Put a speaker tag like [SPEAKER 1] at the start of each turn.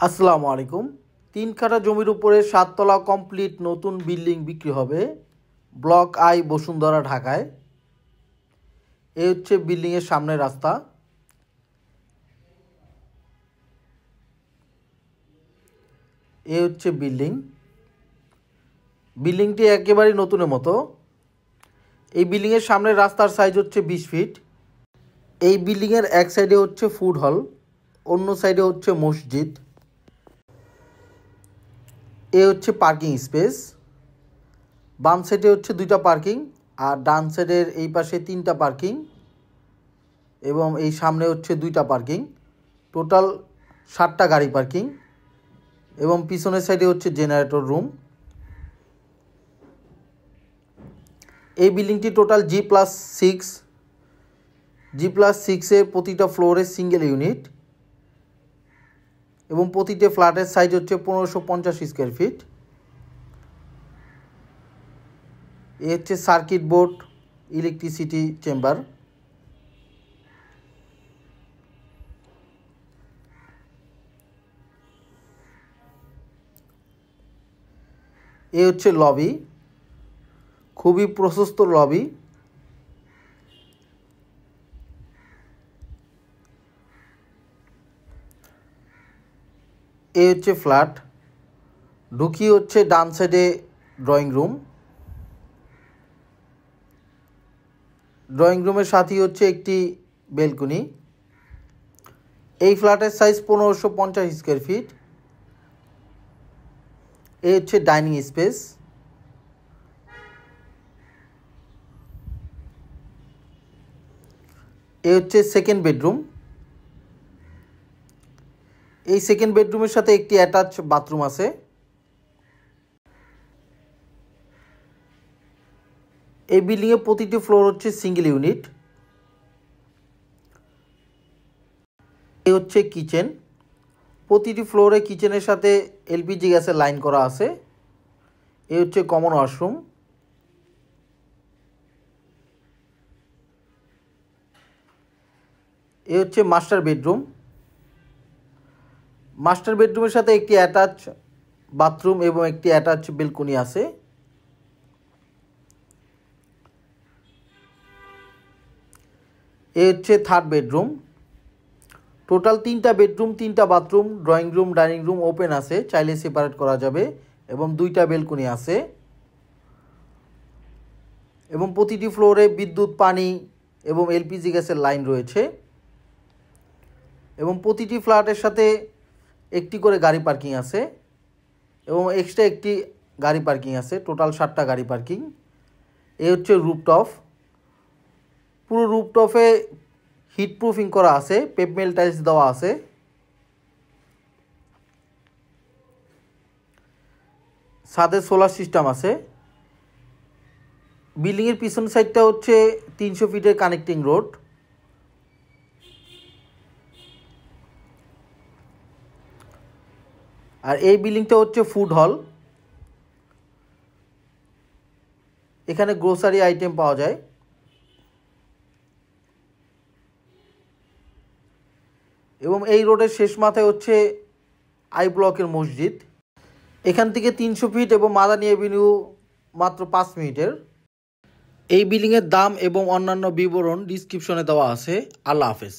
[SPEAKER 1] আসসালামু আলাইকুম। 3 কাঠা জমির উপরে 7 তলা কমপ্লিট নতুন বিল্ডিং বিক্রি হবে ব্লক আই বসুন্ধরা ঢাকায়। এই হচ্ছে বিল্ডিংয়ের সামনের রাস্তা। এই হচ্ছে বিল্ডিংটি একেবারেই নতুনের মতো। এই বিল্ডিংয়ের সামনের রাস্তার সাইজ হচ্ছে 20 ফিট। এই বিল্ডিংয়ের এক সাইডে হচ্ছে ফুড হল, অন্য সাইডে হচ্ছে মসজিদ। এ হচ্ছে পার্কিং স্পেস। বাম সাইডে হচ্ছে 2টা পার্কিং, আর ডান সাইডের এই পাশে 3টা পার্কিং, এবং এই সামনে হচ্ছে 2টা পার্কিং। টোটাল 7টা গাড়ি পার্কিং, এবং পিছনের সাইডে হচ্ছে জেনারেটর রুম। এই বিল্ডিংটি টোটাল G+6। G+6-এ প্রতিটা ফ্লোরে সিঙ্গেল ইউনিট, এবং প্রতিটা ফ্ল্যাটের সাইজ হচ্ছে 1550 স্কোয়ার ফিট। এ হচ্ছে সার্কিট বোর্ড, ইলেকট্রিসিটি চেম্বার। এ হচ্ছে লবি, খুবই প্রশস্ত লবি। এ হচ্ছে ফ্ল্যাট। ঢুকি হচ্ছে ডান সাইডে ড্রয়িং রুম। ড্রয়িং রুমের সাথেই হচ্ছে একটি বেলকনি। এই ফ্ল্যাটের সাইজ 1550 স্কোয়ার ফিট। এ হচ্ছে ডাইনিং স্পেস। এ হচ্ছে সেকেন্ড বেডরুম। এই সেকেন্ড বেডরুমের সাথে একটি অ্যাটাচ বাথরুম আছে। এই বিল্ডিংয়ে প্রতিটি ফ্লোর হচ্ছে সিঙ্গেল ইউনিট। এ হচ্ছে কিচেন। প্রতিটি ফ্লোরে কিচেনের সাথে এলপিজি গ্যাসের লাইন করা আছে। এ হচ্ছে কমন ওয়াশরুম। এ হচ্ছে মাস্টার বেডরুম। মাস্টার বেডরুমের সাথে একটি অ্যাটাচ বাথরুম এবং একটি অ্যাটাচ বেলকনি আছে। এ হচ্ছে থার্ড বেডরুম। টোটাল 3টা বেডরুম, 3টা bathroom, drawing room, dining room open আছে, চাইলে সেপারেট করা যাবে, এবং 2টা বেলকনি আছে। এবং প্রতিটি ফ্লোরে বিদ্যুৎ, পানি এবং এলপিজি গ্যাসের লাইন রয়েছে। এবং প্রতিটি ফ্ল্যাটের সাথে একটি করে গাড়ি পার্কিং আছে, এবং এক্সট্রা একটি গাড়ি পার্কিং আছে। টোটাল 7টা গাড়ি পার্কিং। এ হচ্ছে রুফটপ। পুরো রুফটপে হিট প্রুফিং করা আছে, পেভমেন্ট টাইলস দেওয়া আছে। ছাদে সোলার সিস্টেম আছে। বিল্ডিংয়ের পিছন সাইডটা হচ্ছে 300 ফিটের কানেক্টিং রোড। আর এই বিল্ডিংটা হচ্ছে ফুড হল। এখানে গ্রোসারি আইটেম পাওয়া যায়। এবং এই রোডের শেষ মাথায় হচ্ছে আই ব্লকের মসজিদ। এখান থেকে 300 ফিট এবং মাদানী অ্যাভিনিউ মাত্র 5 মিনিটের। এই বিল্ডিংয়ের দাম এবং অন্যান্য বিবরণ ডিসক্রিপশনে দেওয়া আছে। আল্লাহ হাফেজ।